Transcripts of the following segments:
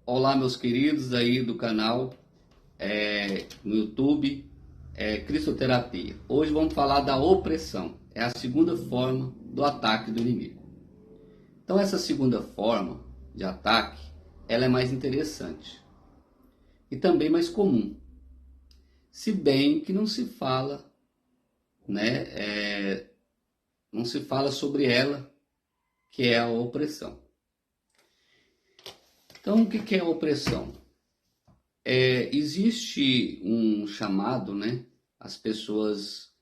Olá, meus queridos aí do canal, no YouTube, Cristoterapia. Hoje vamos falar da opressão. É a segunda forma do ataque do inimigo. Então essa segunda forma de ataque, ela é mais interessante e também mais comum. Se bem que não se fala, não se fala sobre ela, que é a opressão. Então, o que é a opressão? Existe um chamado, as pessoas,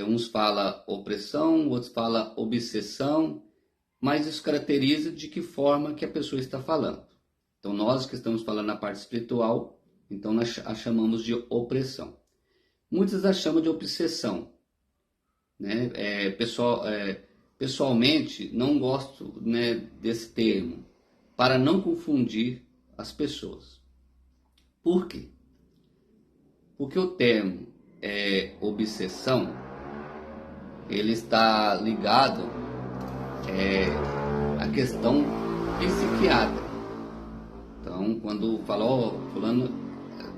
uns falam opressão, outros falam obsessão, mas isso caracteriza de que forma que a pessoa está falando. Então, nós que estamos falando na parte espiritual, então nós a chamamos de opressão. Muitos a chamam de obsessão. Pessoalmente, não gosto desse termo, para não confundir as pessoas. Por quê? Porque o termo obsessão, ele está ligado à questão psiquiátrica. Então, quando fala, fulano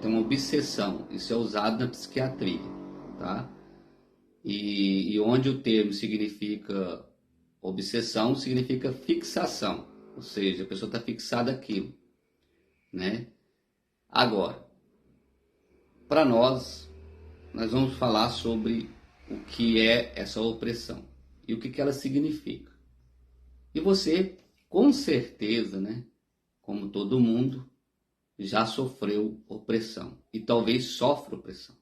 tem uma obsessão, isso é usado na psiquiatria, tá? E onde o termo significa obsessão, significa fixação, ou seja, a pessoa está fixada naquilo, Agora, para nós vamos falar sobre o que é essa opressão e o que ela significa. E você, com certeza, como todo mundo, já sofreu opressão e talvez sofre opressão,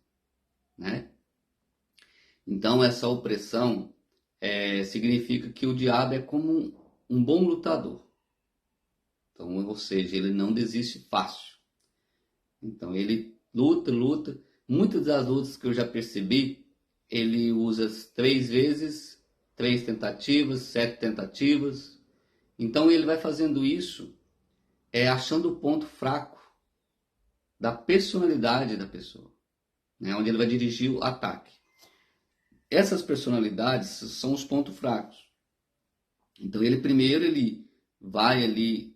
Então essa opressão significa que o diabo é como um bom lutador. Então, ou seja, ele não desiste fácil. Então ele luta. Muitas das lutas que eu já percebi, ele usa 3 vezes, 3 tentativas, 7 tentativas. Então ele vai fazendo isso, achando o ponto fraco da personalidade da pessoa, onde ele vai dirigir o ataque. Essas personalidades são os pontos fracos. Então ele primeiro vai ali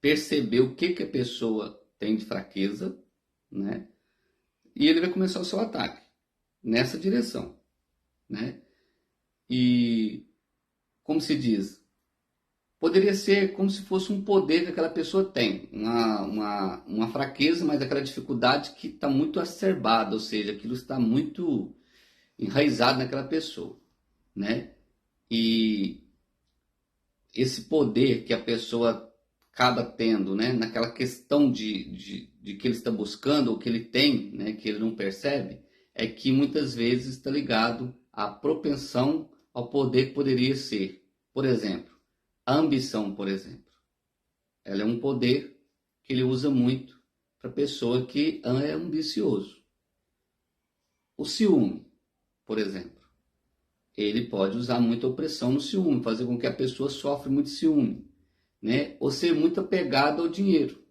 perceber o que a pessoa tem de fraqueza, e ele vai começar o seu ataque nessa direção, E como se diz, poderia ser como se fosse um poder que aquela pessoa tem, uma fraqueza, mas aquela dificuldade que está muito acerbada, ou seja, aquilo está muito enraizado naquela pessoa, E esse poder que a pessoa acaba tendo, naquela questão de que ele está buscando, ou que ele tem, que ele não percebe, é que muitas vezes está ligado à propensão ao poder que poderia ser. Por exemplo, a ambição, por exemplo. Ela é um poder que ele usa muito para a pessoa que é ambicioso. O ciúme, por exemplo. Ele pode usar muita opressão no ciúme, fazer com que a pessoa sofra muito ciúme, ou ser muito apegado ao dinheiro,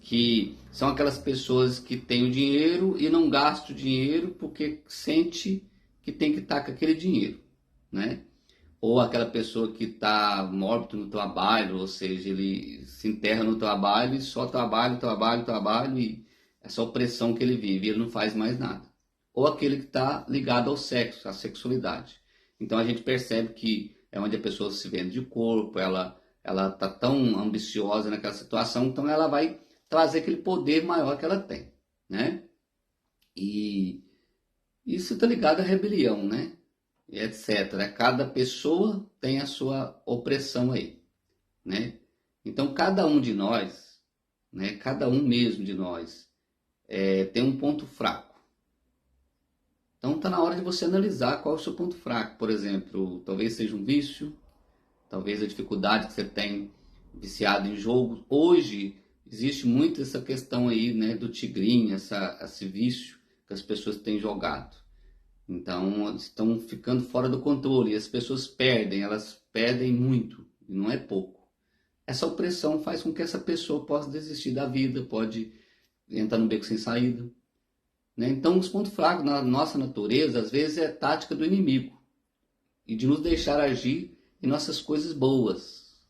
que são aquelas pessoas que têm o dinheiro e não gastam o dinheiro porque sente que tem que estar com aquele dinheiro, Ou aquela pessoa que está mórbido no trabalho, ou seja, ele se enterra no trabalho e só trabalho, e essa opressão que ele vive, ele não faz mais nada. Ou aquele que está ligado ao sexo, à sexualidade. Então a gente percebe que é onde a pessoa se vende de corpo, ela está tão ambiciosa naquela situação, então ela vai trazer aquele poder maior que ela tem, E isso está ligado à rebelião, e etc. Cada pessoa tem a sua opressão aí, Então cada um de nós, cada um mesmo de nós, tem um ponto fraco. Então está na hora de você analisar qual é o seu ponto fraco. Por exemplo, talvez seja um vício, talvez a dificuldade que você tem viciado em jogo. Hoje existe muito essa questão aí, do tigrinho, esse vício que as pessoas têm jogado. Então estão ficando fora do controle e as pessoas elas perdem muito, e não é pouco. Essa opressão faz com que essa pessoa possa desistir da vida, pode entrar no beco sem saída. Então, os pontos fracos na nossa natureza, às vezes, é tática do inimigo e de nos deixar agir em nossas coisas boas,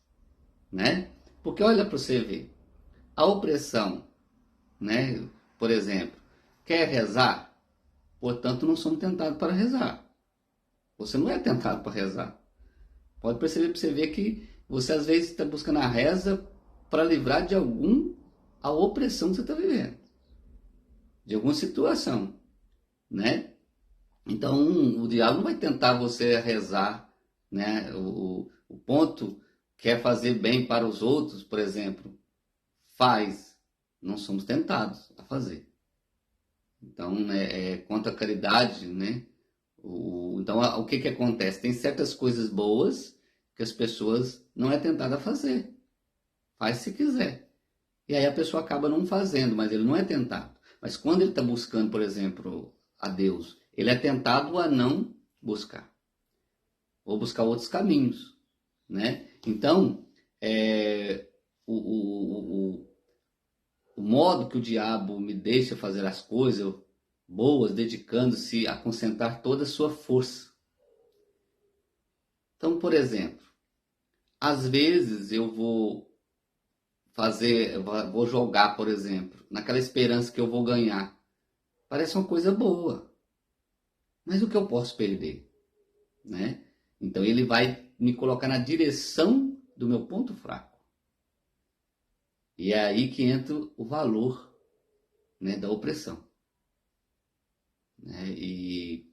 Porque olha para você ver, a opressão, né? Por exemplo, quer rezar? Portanto, não somos tentados para rezar. Você não é tentado para rezar. Pode perceber para você ver que você às vezes está buscando a reza para livrar de a opressão que você está vivendo, de alguma situação, né? Então, o diabo não vai tentar você rezar, né? O ponto quer fazer bem para os outros, por exemplo, faz. Não somos tentados a fazer. Então, quanto à caridade, né? Então, o que que acontece? Tem certas coisas boas que as pessoas não é tentada a fazer. Faz se quiser. E aí a pessoa acaba não fazendo, mas ele não é tentado. Mas quando ele está buscando, por exemplo, a Deus, ele é tentado a não buscar. Ou buscar outros caminhos, né? Então, o modo que o diabo me deixa fazer as coisas boas, dedicando-se a concentrar toda a sua força. Então, por exemplo, às vezes eu vou jogar, por exemplo, naquela esperança que eu vou ganhar. Parece uma coisa boa, mas o que eu posso perder, né? Então ele vai me colocar na direção do meu ponto fraco. E é aí que entra o valor, né, da opressão. Né? E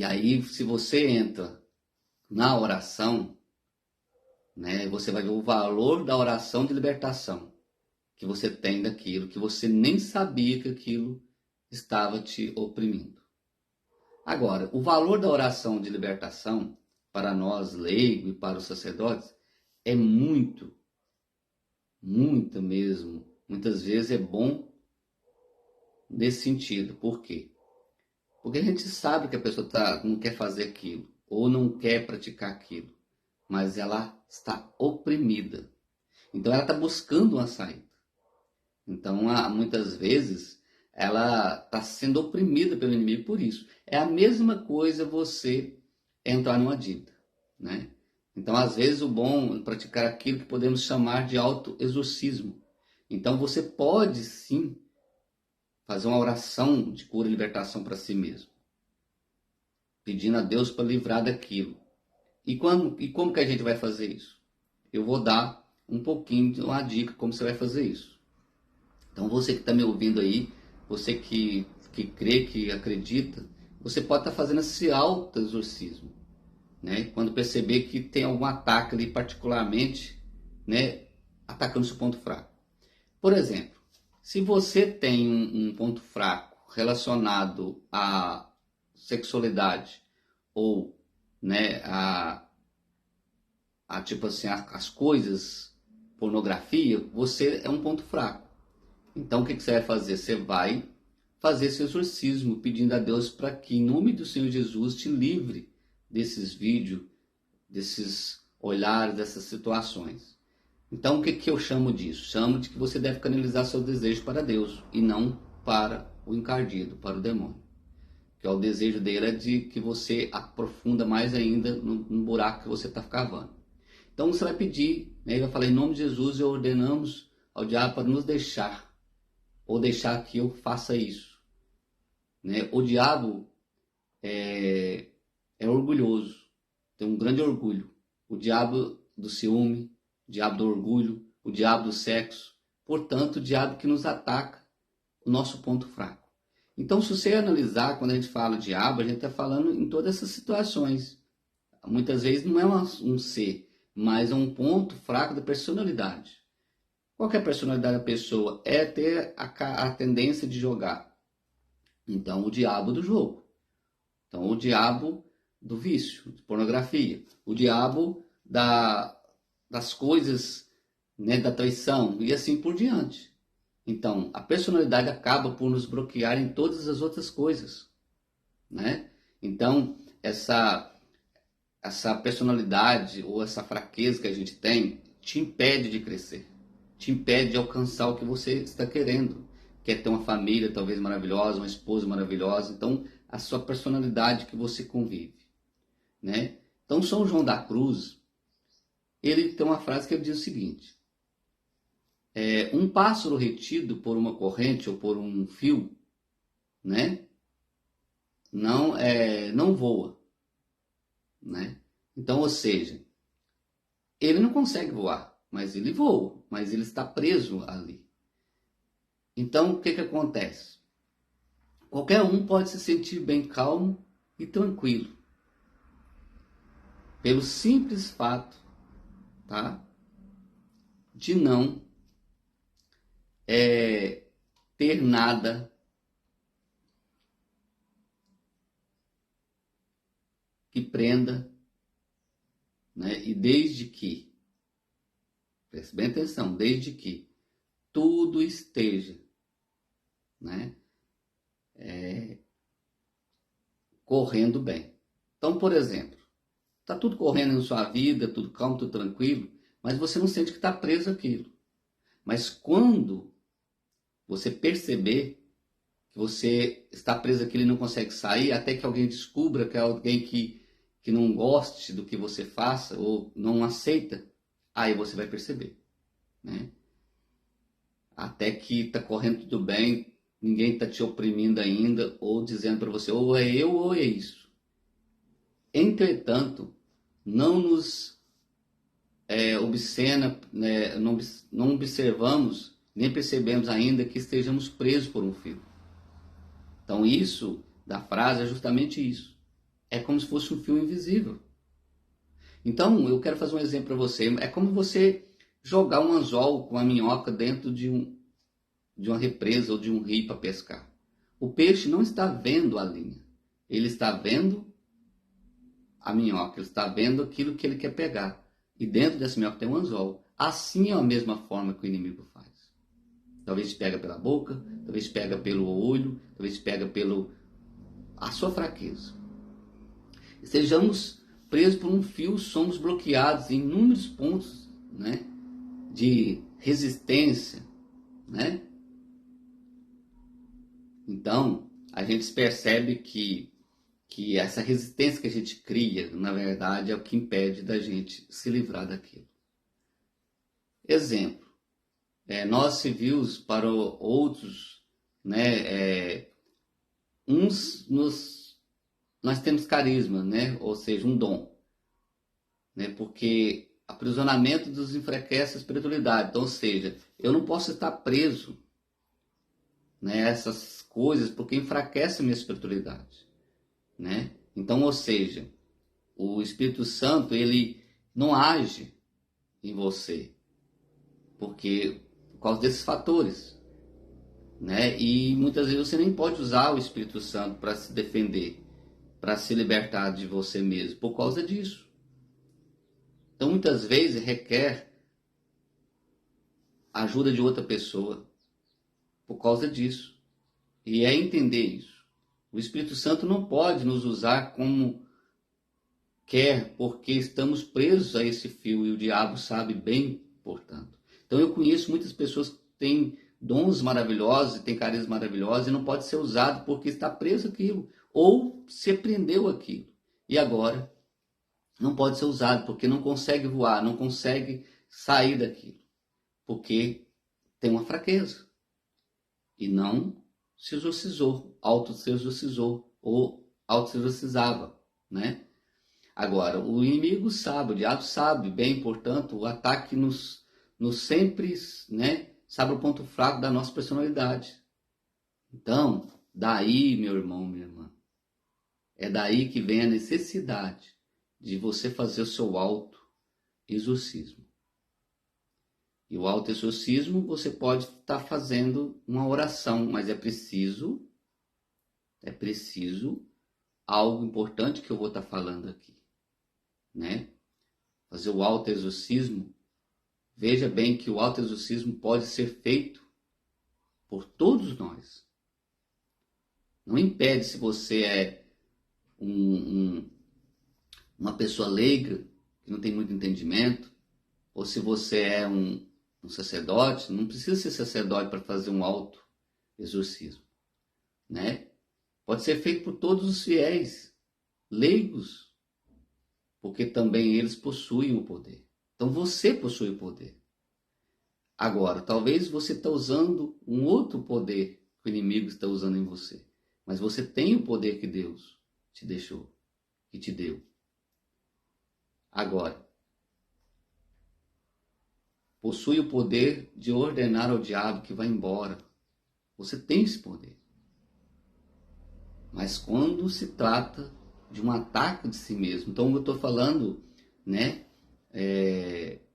aí, se você entra na oração, né, você vai ver o valor da oração de libertação que você tem daquilo, que você nem sabia que aquilo estava te oprimindo. Agora, o valor da oração de libertação, para nós leigos e para os sacerdotes, é muito mesmo. Muitas vezes é bom nesse sentido. Por quê? Porque a gente sabe que a pessoa não quer fazer aquilo, ou não quer praticar aquilo, mas ela está oprimida. Então ela está buscando uma saída. Então, muitas vezes, ela está sendo oprimida pelo inimigo por isso. É a mesma coisa você entrar numa dívida, né? Então, às vezes, o bom é praticar aquilo que podemos chamar de autoexorcismo. Então, você pode, sim, fazer uma oração de cura e libertação para si mesmo, pedindo a Deus para livrar daquilo. E como que a gente vai fazer isso? Eu vou dar um pouquinho de uma dica como você vai fazer isso. Então, você que está me ouvindo aí, você que crê, que acredita, você pode estar fazendo esse autoexorcismo, né? Quando perceber que tem algum ataque ali, particularmente, né, atacando seu ponto fraco. Por exemplo, se você tem um ponto fraco relacionado à sexualidade ou, né, tipo assim, as coisas, pornografia, você é um ponto fraco. Então, o que você vai fazer? Você vai fazer esse exorcismo, pedindo a Deus para que, em nome do Senhor Jesus, te livre desses vídeos, desses olhares, dessas situações. Então, o que eu chamo disso? Chamo de que você deve canalizar seu desejo para Deus e não para o encardido, para o demônio. Que é o desejo dele é de que você aprofunda mais ainda no buraco que você está cavando. Então, você vai pedir, né, vai falar, em nome de Jesus, eu ordenamos ao diabo para nos deixar, ou deixar que eu faça isso. Né? O diabo é orgulhoso, tem um grande orgulho. O diabo do ciúme, o diabo do orgulho, o diabo do sexo. Portanto, o diabo que nos ataca, o nosso ponto fraco. Então, se você analisar, quando a gente fala diabo, a gente está falando em todas essas situações. Muitas vezes não é um ser, mas é um ponto fraco da personalidade. Qual que é a personalidade da pessoa? É ter a tendência de jogar. Então, o diabo do jogo. Então, o diabo do vício, de pornografia. O diabo das coisas, né, da traição e assim por diante. Então, a personalidade acaba por nos bloquear em todas as outras coisas, né? Então, essa personalidade ou essa fraqueza que a gente tem te impede de crescer. Te impede de alcançar o que você está querendo. Quer ter uma família talvez maravilhosa, uma esposa maravilhosa. Então, a sua personalidade que você convive, né? Então, São João da Cruz, ele tem uma frase que ele diz o seguinte: um pássaro retido por uma corrente ou por um fio, né, não voa, né? Então, ou seja, ele não consegue voar, mas ele voa, mas ele está preso ali. Então, o que acontece? Qualquer um pode se sentir bem calmo e tranquilo, pelo simples fato, tá, de não ter nada que prenda, né? E desde que, preste bem atenção, desde que tudo esteja, né, correndo bem. Então, por exemplo, está tudo correndo na sua vida, tudo calmo, tudo tranquilo, mas você não sente que está preso àquilo. Mas quando você perceber que você está preso àquilo e não consegue sair, até que alguém descubra que é alguém que não goste do que você faça ou não aceita, aí você vai perceber, né? Até que está correndo tudo bem, ninguém está te oprimindo ainda, ou dizendo para você, ou é eu ou é isso. Entretanto, não nos né, não observamos, nem percebemos ainda que estejamos presos por um fio. Então isso da frase é justamente isso. É como se fosse um fio invisível. Então eu quero fazer um exemplo para você. É como você jogar um anzol com a minhoca dentro de uma represa ou de um rio para pescar. O peixe não está vendo a linha. Ele está vendo a minhoca, ele está vendo aquilo que ele quer pegar. E dentro dessa minhoca tem um anzol. Assim é a mesma forma que o inimigo faz. Talvez te pega pela boca, talvez te pega pelo olho, talvez te pega pelo a sua fraqueza. Estejamos presos por um fio, somos bloqueados em inúmeros pontos, né, de resistência, né? Então, a gente percebe que essa resistência que a gente cria, na verdade, é o que impede da gente se livrar daquilo. Exemplo, nós civis para outros, né, nós temos carisma, né, ou seja, um dom, né, porque aprisionamento nos enfraquece a espiritualidade. Então, ou seja, eu não posso estar preso, né, a essas coisas porque enfraquece a minha espiritualidade, né? Então, ou seja, o Espírito Santo, ele não age em você por causa desses fatores, né? E muitas vezes você nem pode usar o Espírito Santo para se defender, para se libertar de você mesmo por causa disso. Então, muitas vezes requer a ajuda de outra pessoa por causa disso. E é entender isso. O Espírito Santo não pode nos usar como quer, porque estamos presos a esse fio e o diabo sabe bem, portanto. Então eu conheço muitas pessoas que têm dons maravilhosos, têm carisma maravilhosos e não pode ser usado porque está preso aquilo ou se prendeu aquilo. E agora não pode ser usado porque não consegue voar, não consegue sair daquilo, porque tem uma fraqueza e não se exorcizou, auto-se exorcizou ou auto-se exorcizava, né? Agora, o inimigo sabe, o diabo sabe bem, portanto, o ataque nos sempre, né, sabe o ponto fraco da nossa personalidade. Então, daí, meu irmão, minha irmã, é daí que vem a necessidade de você fazer o seu auto-exorcismo. E o auto-exorcismo você pode estar fazendo uma oração, mas é preciso algo importante que eu vou estar falando aqui, né? Fazer o auto-exorcismo. Veja bem que o auto-exorcismo pode ser feito por todos nós. Não impede se você é uma pessoa leiga, que não tem muito entendimento, ou se você é um sacerdote, não precisa ser sacerdote para fazer um auto-exorcismo, né? Pode ser feito por todos os fiéis, leigos, porque também eles possuem o poder. Então você possui o poder. Agora, talvez você está usando um outro poder que o inimigo está usando em você. Mas você tem o poder que Deus te deixou, que te deu. Agora, possui o poder de ordenar ao diabo que vá embora. Você tem esse poder. Mas quando se trata de um ataque de si mesmo, então eu estou falando, né?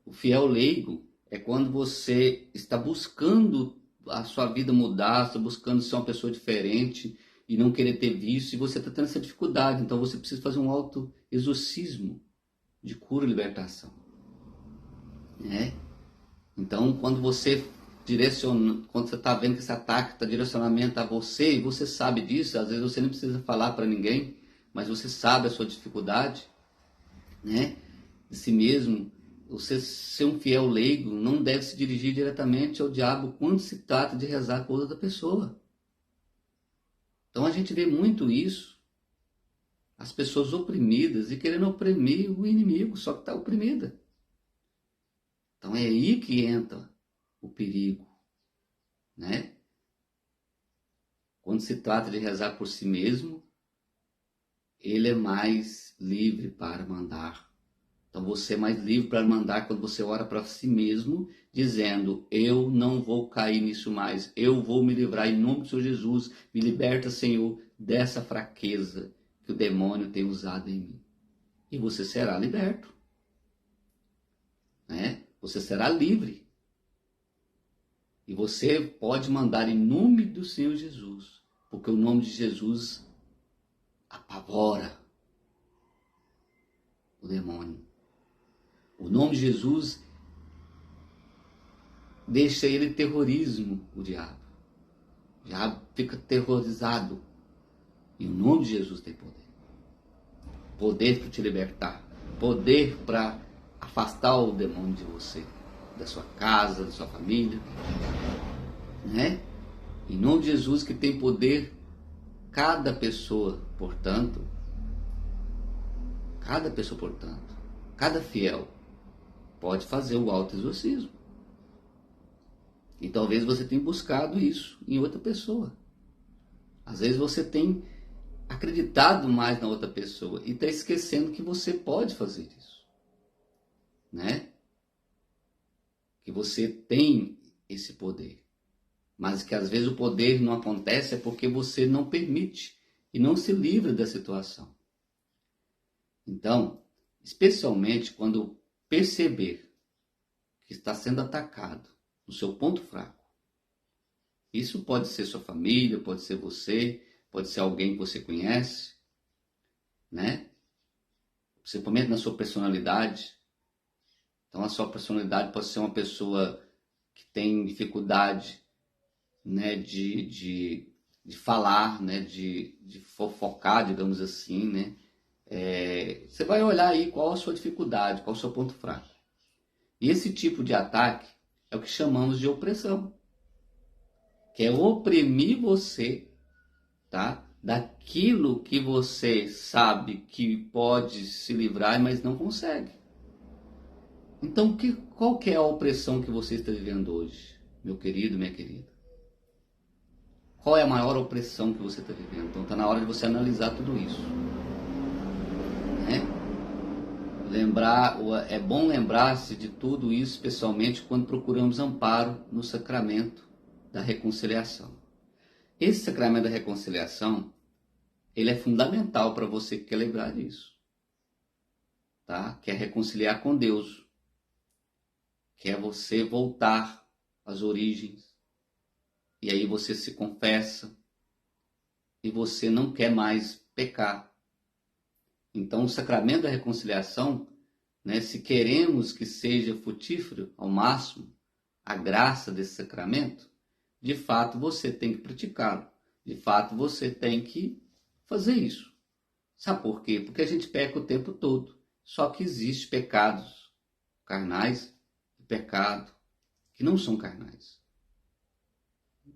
O fiel leigo é quando você está buscando a sua vida mudar, está buscando ser uma pessoa diferente e não querer ter vício, e você está tendo essa dificuldade. Então você precisa fazer um auto-exorcismo de cura e libertação. Né? Então, quando você quando você está vendo que esse ataque está direcionamento a você, e você sabe disso, às vezes você não precisa falar para ninguém, mas você sabe a sua dificuldade, né? De si mesmo. Você ser um fiel leigo não deve se dirigir diretamente ao diabo quando se trata de rezar por outra pessoa. Então a gente vê muito isso, as pessoas oprimidas e querendo oprimir o inimigo, só que está oprimida. Então é aí que entra o perigo, né? Quando se trata de rezar por si mesmo, ele é mais livre para mandar. Então você é mais livre para mandar quando você ora para si mesmo, dizendo: eu não vou cair nisso mais, eu vou me livrar em nome do Senhor Jesus, me liberta, Senhor, dessa fraqueza que o demônio tem usado em mim. E você será liberto, né? Você será livre. E você pode mandar em nome do Senhor Jesus, porque o nome de Jesus apavora o demônio. O nome de Jesus deixa ele terrorismo, o diabo. O diabo fica terrorizado. E o nome de Jesus tem poder. Poder para te libertar. Poder para afastar o demônio de você, da sua casa, da sua família. Né? Em nome de Jesus, que tem poder, cada pessoa, portanto, cada fiel pode fazer o autoexorcismo. E talvez você tenha buscado isso em outra pessoa. Às vezes você tem acreditado mais na outra pessoa e está esquecendo que você pode fazer isso. Né? Que você tem esse poder. Mas que às vezes o poder não acontece é porque você não permite e não se livra da situação. Então, especialmente quando perceber que está sendo atacado no seu ponto fraco, isso pode ser sua família, pode ser você, pode ser alguém que você conhece, né? Principalmente na sua personalidade. Então a sua personalidade pode ser uma pessoa que tem dificuldade, né, de falar, né, de fofocar, digamos assim, né? Você vai olhar aí qual a sua dificuldade, qual o seu ponto fraco. E esse tipo de ataque é o que chamamos de opressão, que é oprimir você, tá? Daquilo que você sabe que pode se livrar, mas não consegue. Então, qual que é a opressão que você está vivendo hoje, meu querido, minha querida? Qual é a maior opressão que você está vivendo? Então está na hora de você analisar tudo isso. Né? É bom lembrar-se de tudo isso, especialmente quando procuramos amparo no sacramento da reconciliação. Esse sacramento da reconciliação, ele é fundamental para você que quer lembrar disso. Tá? Quer reconciliar com Deus. Quer você voltar às origens. E aí você se confessa e você não quer mais pecar. Então o sacramento da reconciliação, né, se queremos que seja frutífero ao máximo a graça desse sacramento, de fato você tem que praticá-lo. De fato você tem que fazer isso. Sabe por quê? Porque a gente peca o tempo todo. Só que existem pecados carnais e pecado que não são carnais.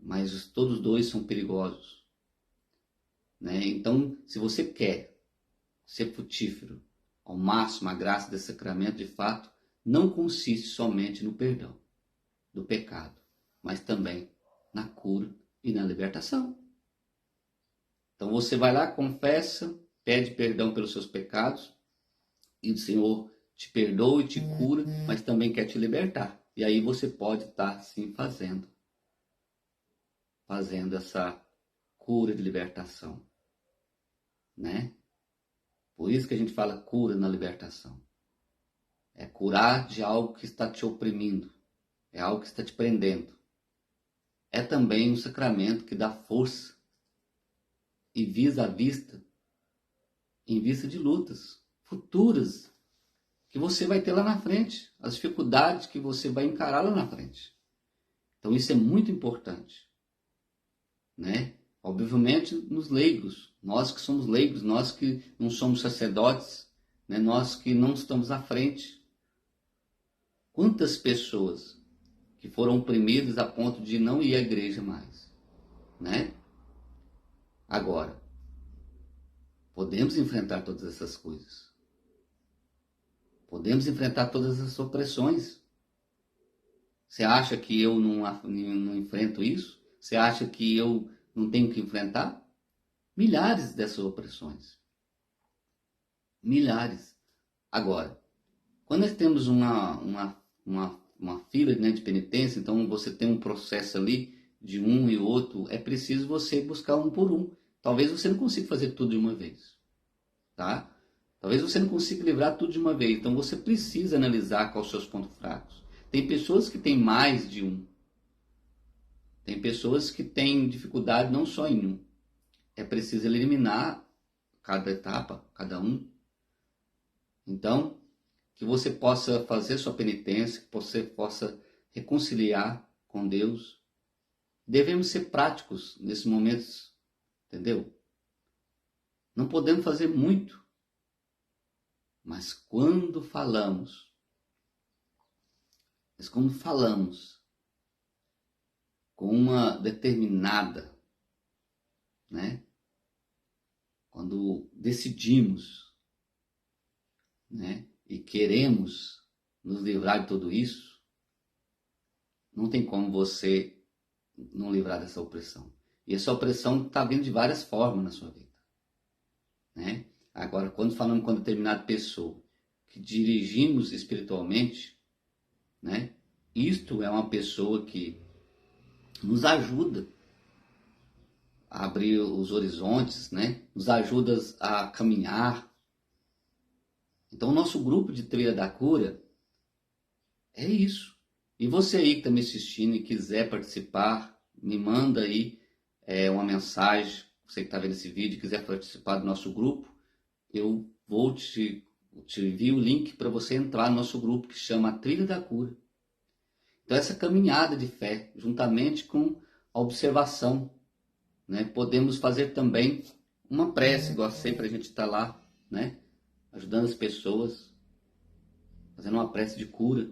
Mas todos dois são perigosos. Né? Então, se você quer ser frutífero ao máximo a graça desse sacramento, de fato, não consiste somente no perdão do pecado, mas também na cura e na libertação. Então você vai lá, confessa, pede perdão pelos seus pecados e o Senhor te perdoa e te cura, mas também quer te libertar. E aí você pode estar sim fazendo essa cura de libertação, né? Por isso que a gente fala cura na libertação. É curar de algo que está te oprimindo, é algo que está te prendendo. É também um sacramento que dá força e visa a vista, em vista de lutas futuras que você vai ter lá na frente, as dificuldades que você vai encarar lá na frente. Então isso é muito importante, né? Obviamente nos leigos, nós que somos leigos, nós que não somos sacerdotes, né? Nós que não estamos à frente. Quantas pessoas que foram oprimidas a ponto de não ir à igreja mais, né? Agora, podemos enfrentar todas essas coisas. Podemos enfrentar todas as opressões. Você acha que eu não enfrento isso? Você acha que eu não tenho que enfrentar? Milhares dessas opressões. Milhares. Agora, quando nós temos uma fila, né, de penitência, então você tem um processo ali de um e outro, é preciso você buscar um por um. Talvez você não consiga fazer tudo de uma vez, tá? Talvez você não consiga livrar tudo de uma vez. Então você precisa analisar quais são os seus pontos fracos. Tem pessoas que têm mais de um. Tem pessoas que têm dificuldade não só em um. É preciso eliminar cada etapa, cada um. Então, que você possa fazer sua penitência, que você possa reconciliar com Deus. Devemos ser práticos nesses momentos, entendeu? Não podemos fazer muito, mas quando falamos com uma determinada, né? Quando decidimos, né? E queremos nos livrar de tudo isso, não tem como você não livrar dessa opressão. E essa opressão está vindo de várias formas na sua vida, né? Agora, quando falamos com determinada pessoa que dirigimos espiritualmente, né? Isto é uma pessoa que nos ajuda a abrir os horizontes, né? Nos ajuda a caminhar. Então, o nosso grupo de Trilha da Cura é isso. E você aí que está me assistindo e quiser participar, me manda aí uma mensagem. Você que está vendo esse vídeo e quiser participar do nosso grupo, eu vou te envio o link para você entrar no nosso grupo que chama Trilha da Cura. Então, essa caminhada de fé, juntamente com a observação, né? Podemos fazer também uma prece, igual sempre a gente está lá, né? Ajudando as pessoas, fazendo uma prece de cura,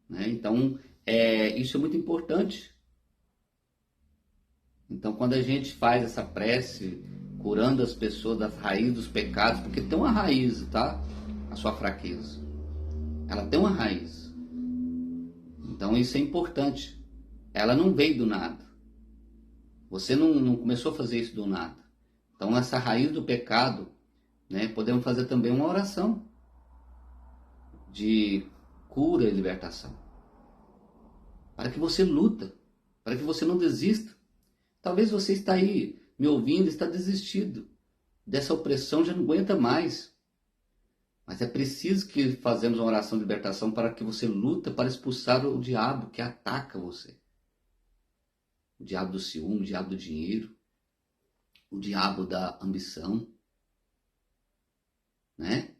né? Então, isso é muito importante. Então, quando a gente faz essa prece, curando as pessoas das raízes dos pecados, porque tem uma raiz, tá? A sua fraqueza. Ela tem uma raiz. Então, isso é importante. Ela não veio do nada. Você não começou a fazer isso do nada. Então, essa raiz do pecado, né, podemos fazer também uma oração de cura e libertação. Para que você luta, para que você não desista. Talvez você está aí me ouvindo, está desistido dessa opressão, já não aguenta mais. Mas é preciso que fazemos uma oração de libertação para que você luta para expulsar o diabo que ataca você. O diabo do ciúme, o diabo do dinheiro, o diabo da ambição, né?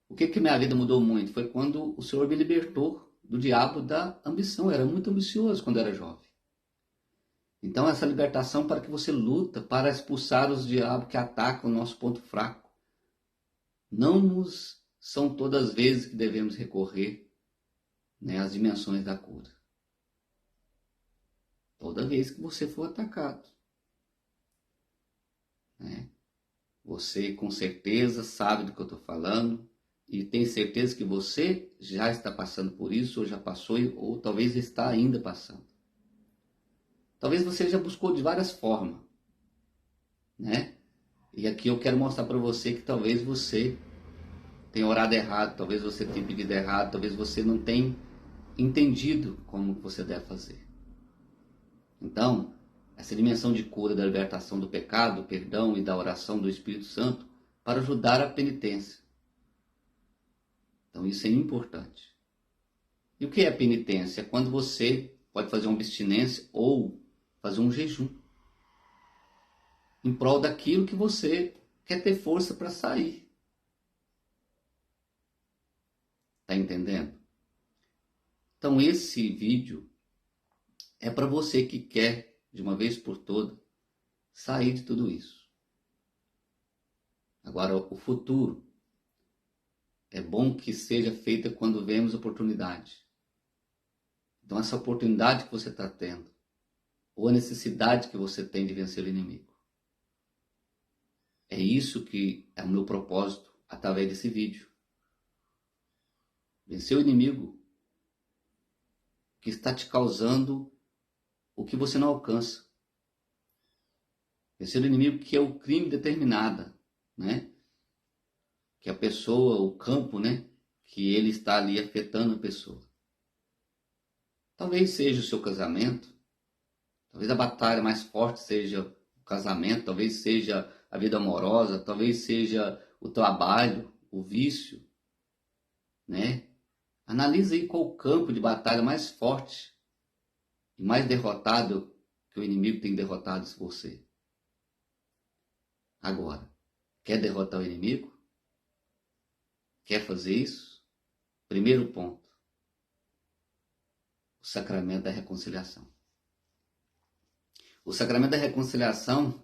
O que minha vida mudou muito foi quando o Senhor me libertou do diabo da ambição. Eu era muito ambicioso quando era jovem. Então essa libertação para que você luta para expulsar os diabos que atacam o nosso ponto fraco. Não são todas as vezes que devemos recorrer, né, às dimensões da cura. Toda vez que você for atacado, né? Você com certeza sabe do que eu estou falando e tem certeza que você já está passando por isso, ou já passou, ou talvez está ainda passando. Talvez você já buscou de várias formas, né? E aqui eu quero mostrar para você que talvez você tenha orado errado, talvez você tenha pedido errado, talvez você não tenha entendido como você deve fazer. Então, essa dimensão de cura da libertação do pecado, perdão e da oração do Espírito Santo para ajudar a penitência. Então, isso é importante. E o que é penitência? É quando você pode fazer uma abstinência ou fazer um jejum em prol daquilo que você quer ter força para sair. Tá entendendo? Então, esse vídeo é para você que quer, de uma vez por todas, sair de tudo isso. Agora, o futuro é bom que seja feita quando vemos oportunidade. Então, essa oportunidade que você está tendo, ou a necessidade que você tem de vencer o inimigo. É isso que é o meu propósito através desse vídeo. Vencer o inimigo que está te causando o que você não alcança. Vencer o inimigo que é o crime determinado, né? Que a pessoa, o campo, né? Que ele está ali afetando a pessoa. Talvez seja o seu casamento, talvez a batalha mais forte seja o casamento, talvez seja a vida amorosa, talvez seja o trabalho, o vício, né? Analisa aí qual o campo de batalha mais forte e mais derrotado que o inimigo tem derrotado você. Agora, quer derrotar o inimigo? Quer fazer isso? Primeiro ponto, o sacramento da reconciliação. O sacramento da reconciliação,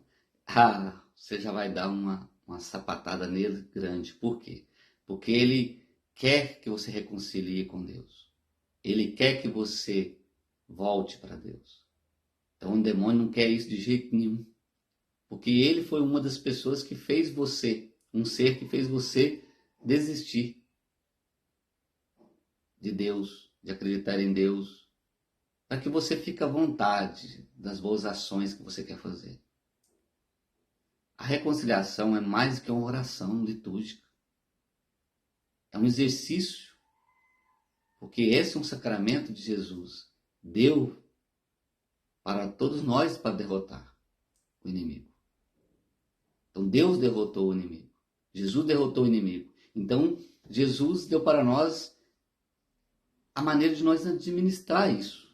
você já vai dar uma sapatada nele grande. Por quê? Porque ele quer que você reconcilie com Deus. Ele quer que você volte para Deus. Então o demônio não quer isso de jeito nenhum. Porque ele foi uma das pessoas que fez você, um ser que fez você desistir de Deus, de acreditar em Deus, para que você fique à vontade das boas ações que você quer fazer. A reconciliação é mais que uma oração litúrgica. É um exercício, porque esse é um sacramento de Jesus. Deu para todos nós para derrotar o inimigo. Então Deus derrotou o inimigo. Jesus derrotou o inimigo. Então Jesus deu para nós a maneira de nós administrar isso,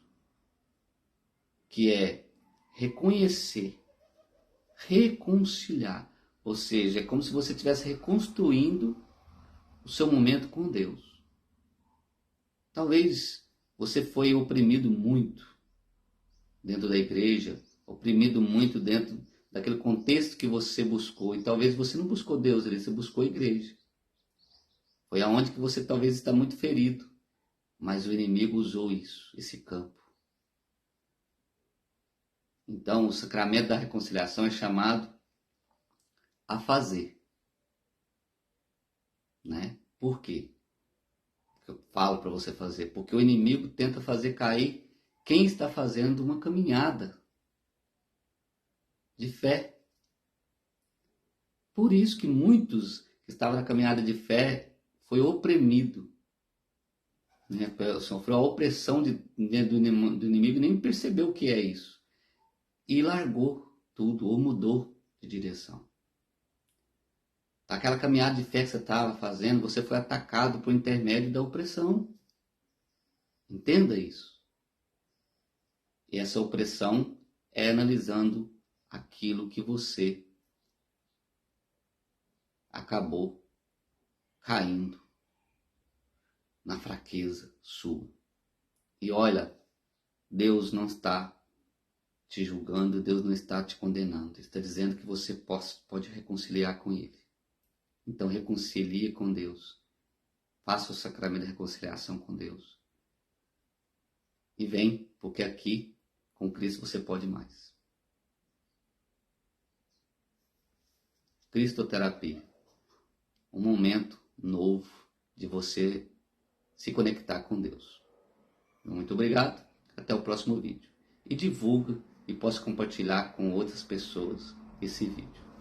que é reconhecer, reconciliar. Ou seja, é como se você estivesse reconstruindo o seu momento com Deus. Talvez você foi oprimido muito dentro da igreja, oprimido muito dentro daquele contexto que você buscou. E talvez você não buscou Deus ali, você buscou a igreja. Foi aonde que você talvez está muito ferido. Mas o inimigo usou isso, esse campo. Então, o sacramento da reconciliação é chamado a fazer. Né? Por quê? Eu falo para você fazer. Porque o inimigo tenta fazer cair quem está fazendo uma caminhada de fé. Por isso que muitos que estavam na caminhada de fé foi oprimido. Né? Sofreu a opressão do inimigo e nem percebeu o que é isso. E largou tudo, ou mudou de direção. Aquela caminhada de fé que você estava fazendo, você foi atacado por intermédio da opressão. Entenda isso. E essa opressão é analisando aquilo que você acabou caindo na fraqueza sua. E olha, Deus não está te julgando, Deus não está te condenando. Ele está dizendo que você pode reconciliar com Ele. Então reconcilie com Deus. Faça o sacramento da reconciliação com Deus. E vem, porque aqui, com Cristo, você pode mais. Cristoterapia. Um momento novo de você se conectar com Deus. Muito obrigado, até o próximo vídeo. E divulga e possa compartilhar com outras pessoas esse vídeo.